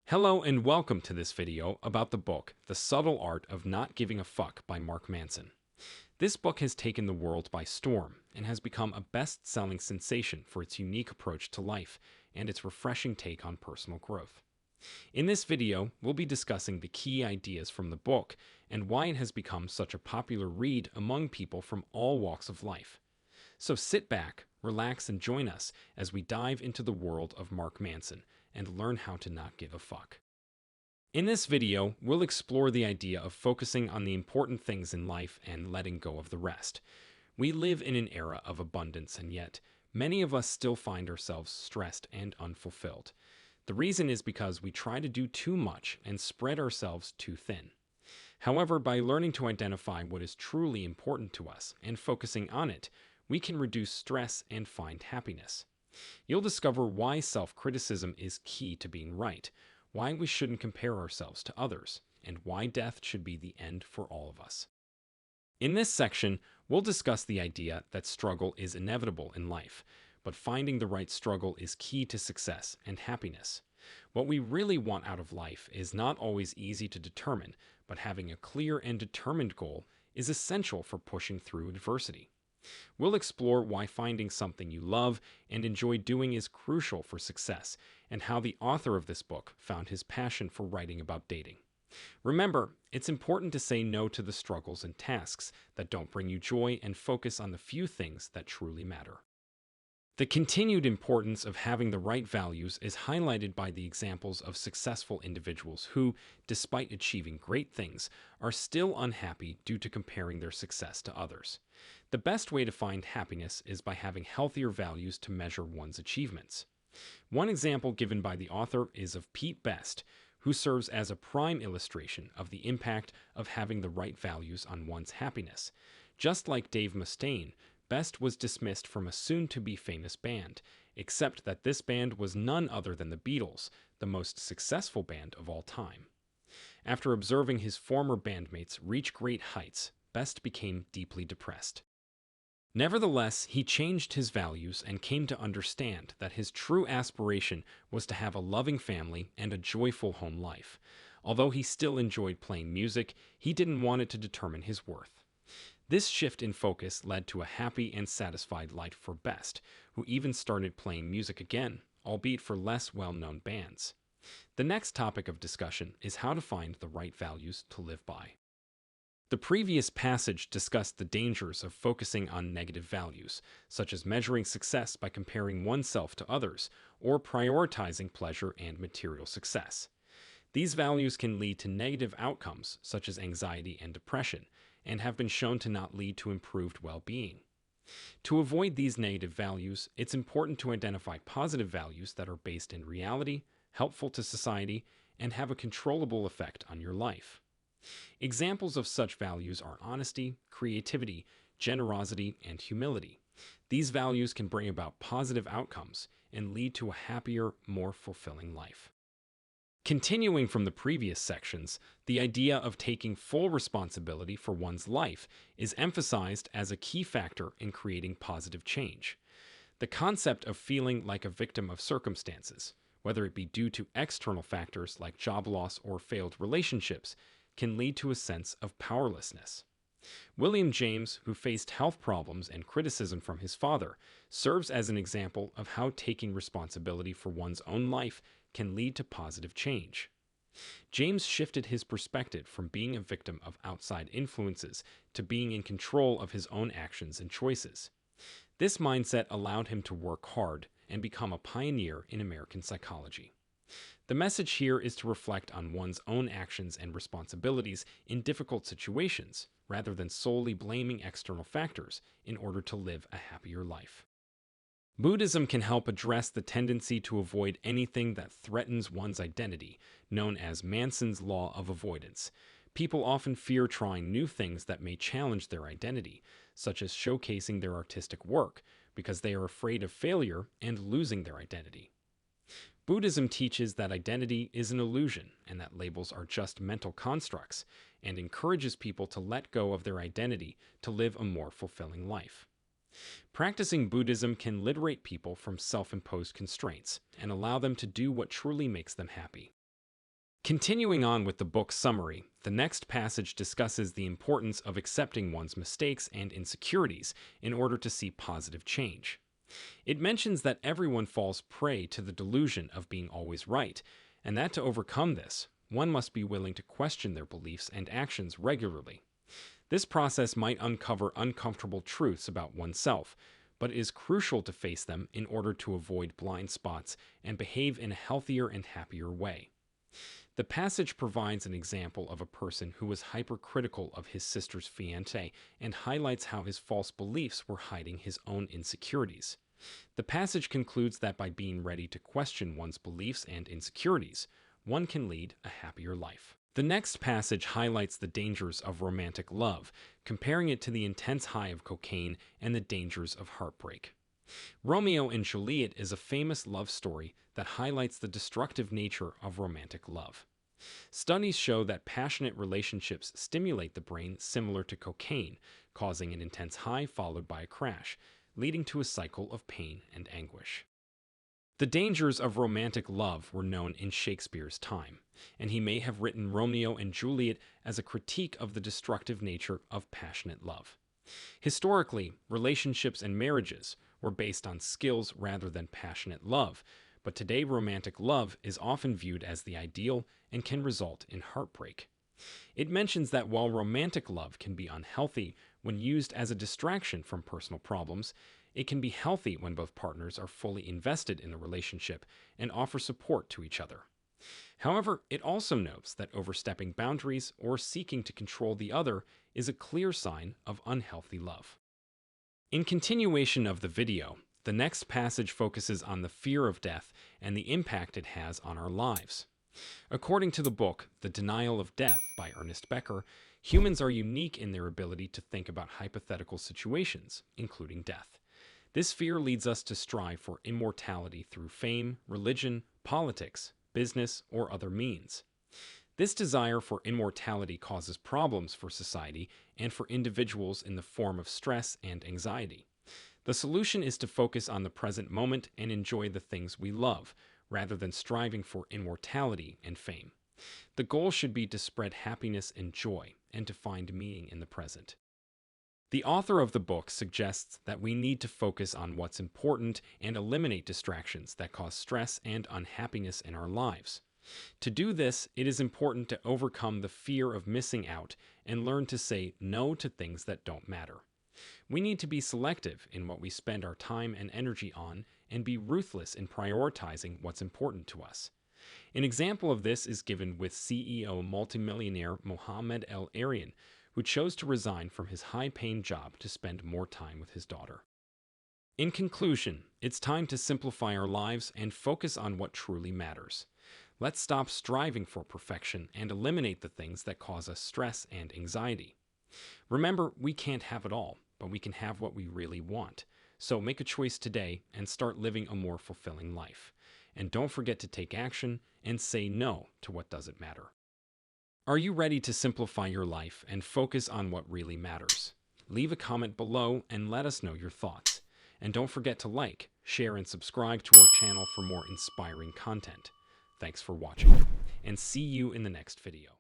Hello and welcome to this video about the book, The Subtle Art of Not Giving a Fuck by Mark Manson. This book has taken the world by storm and has become a best-selling sensation for its unique approach to life and its refreshing take on personal growth. In this video, we'll be discussing the key ideas from the book and why it has become such a popular read among people from all walks of life. So sit back, relax, and join us as we dive into the world of Mark Manson and learn how to not give a fuck. In this video, we'll explore the idea of focusing on the important things in life and letting go of the rest. We live in an era of abundance, and yet, many of us still find ourselves stressed and unfulfilled. The reason is because we try to do too much and spread ourselves too thin. However, by learning to identify what is truly important to us and focusing on it, we can reduce stress and find happiness. You'll discover why self-criticism is key to being right, why we shouldn't compare ourselves to others, and why death should be the end for all of us. In this section, we'll discuss the idea that struggle is inevitable in life, but finding the right struggle is key to success and happiness. What we really want out of life is not always easy to determine, but having a clear and determined goal is essential for pushing through adversity. We'll explore why finding something you love and enjoy doing is crucial for success, and how the author of this book found his passion for writing about dating. Remember, it's important to say no to the struggles and tasks that don't bring you joy and focus on the few things that truly matter. The continued importance of having the right values is highlighted by the examples of successful individuals who, despite achieving great things, are still unhappy due to comparing their success to others. The best way to find happiness is by having healthier values to measure one's achievements. One example given by the author is of Pete Best, who serves as a prime illustration of the impact of having the right values on one's happiness. Just like Dave Mustaine, Best was dismissed from a soon-to-be famous band, except that this band was none other than the Beatles, the most successful band of all time. After observing his former bandmates reach great heights, Best became deeply depressed. Nevertheless, he changed his values and came to understand that his true aspiration was to have a loving family and a joyful home life. Although he still enjoyed playing music, he didn't want it to determine his worth. This shift in focus led to a happy and satisfied life for Best, who even started playing music again, albeit for less well-known bands. The next topic of discussion is how to find the right values to live by. The previous passage discussed the dangers of focusing on negative values, such as measuring success by comparing oneself to others, or prioritizing pleasure and material success. These values can lead to negative outcomes, such as anxiety and depression, and have been shown to not lead to improved well-being. To avoid these negative values, it's important to identify positive values that are based in reality, helpful to society, and have a controllable effect on your life. Examples of such values are honesty, creativity, generosity, and humility. These values can bring about positive outcomes and lead to a happier, more fulfilling life. Continuing from the previous sections, the idea of taking full responsibility for one's life is emphasized as a key factor in creating positive change. The concept of feeling like a victim of circumstances, whether it be due to external factors like job loss or failed relationships, can lead to a sense of powerlessness. William James, who faced health problems and criticism from his father, serves as an example of how taking responsibility for one's own life can lead to positive change. James shifted his perspective from being a victim of outside influences to being in control of his own actions and choices. This mindset allowed him to work hard and become a pioneer in American psychology. The message here is to reflect on one's own actions and responsibilities in difficult situations, rather than solely blaming external factors in order to live a happier life. Buddhism can help address the tendency to avoid anything that threatens one's identity, known as Manson's law of avoidance. People often fear trying new things that may challenge their identity, such as showcasing their artistic work, because they are afraid of failure and losing their identity. Buddhism teaches that identity is an illusion and that labels are just mental constructs, and encourages people to let go of their identity to live a more fulfilling life. Practicing Buddhism can liberate people from self-imposed constraints and allow them to do what truly makes them happy. Continuing on with the book's summary, the next passage discusses the importance of accepting one's mistakes and insecurities in order to see positive change. It mentions that everyone falls prey to the delusion of being always right, and that to overcome this, one must be willing to question their beliefs and actions regularly. This process might uncover uncomfortable truths about oneself, but it is crucial to face them in order to avoid blind spots and behave in a healthier and happier way. The passage provides an example of a person who was hypercritical of his sister's fiancé and highlights how his false beliefs were hiding his own insecurities. The passage concludes that by being ready to question one's beliefs and insecurities, one can lead a happier life. The next passage highlights the dangers of romantic love, comparing it to the intense high of cocaine and the dangers of heartbreak. Romeo and Juliet is a famous love story that highlights the destructive nature of romantic love. Studies show that passionate relationships stimulate the brain similar to cocaine, causing an intense high followed by a crash, leading to a cycle of pain and anguish. The dangers of romantic love were known in Shakespeare's time, and he may have written Romeo and Juliet as a critique of the destructive nature of passionate love. Historically, relationships and marriages were based on skills rather than passionate love, but today romantic love is often viewed as the ideal and can result in heartbreak. It mentions that while romantic love can be unhealthy when used as a distraction from personal problems, it can be healthy when both partners are fully invested in the relationship and offer support to each other. However, it also notes that overstepping boundaries or seeking to control the other is a clear sign of unhealthy love. In continuation of the video, the next passage focuses on the fear of death and the impact it has on our lives. According to the book, The Denial of Death by Ernest Becker, humans are unique in their ability to think about hypothetical situations, including death. This fear leads us to strive for immortality through fame, religion, politics, business, or other means. This desire for immortality causes problems for society and for individuals in the form of stress and anxiety. The solution is to focus on the present moment and enjoy the things we love, rather than striving for immortality and fame. The goal should be to spread happiness and joy and to find meaning in the present. The author of the book suggests that we need to focus on what's important and eliminate distractions that cause stress and unhappiness in our lives. To do this, it is important to overcome the fear of missing out and learn to say no to things that don't matter. We need to be selective in what we spend our time and energy on and be ruthless in prioritizing what's important to us. An example of this is given with CEO multimillionaire Mohammed El-Arian, who chose to resign from his high-paying job to spend more time with his daughter. In conclusion, it's time to simplify our lives and focus on what truly matters. Let's stop striving for perfection and eliminate the things that cause us stress and anxiety. Remember, we can't have it all, but we can have what we really want. So make a choice today and start living a more fulfilling life. And don't forget to take action and say no to what doesn't matter. Are you ready to simplify your life and focus on what really matters? Leave a comment below and let us know your thoughts. And don't forget to like, share, and subscribe to our channel for more inspiring content. Thanks for watching, and see you in the next video.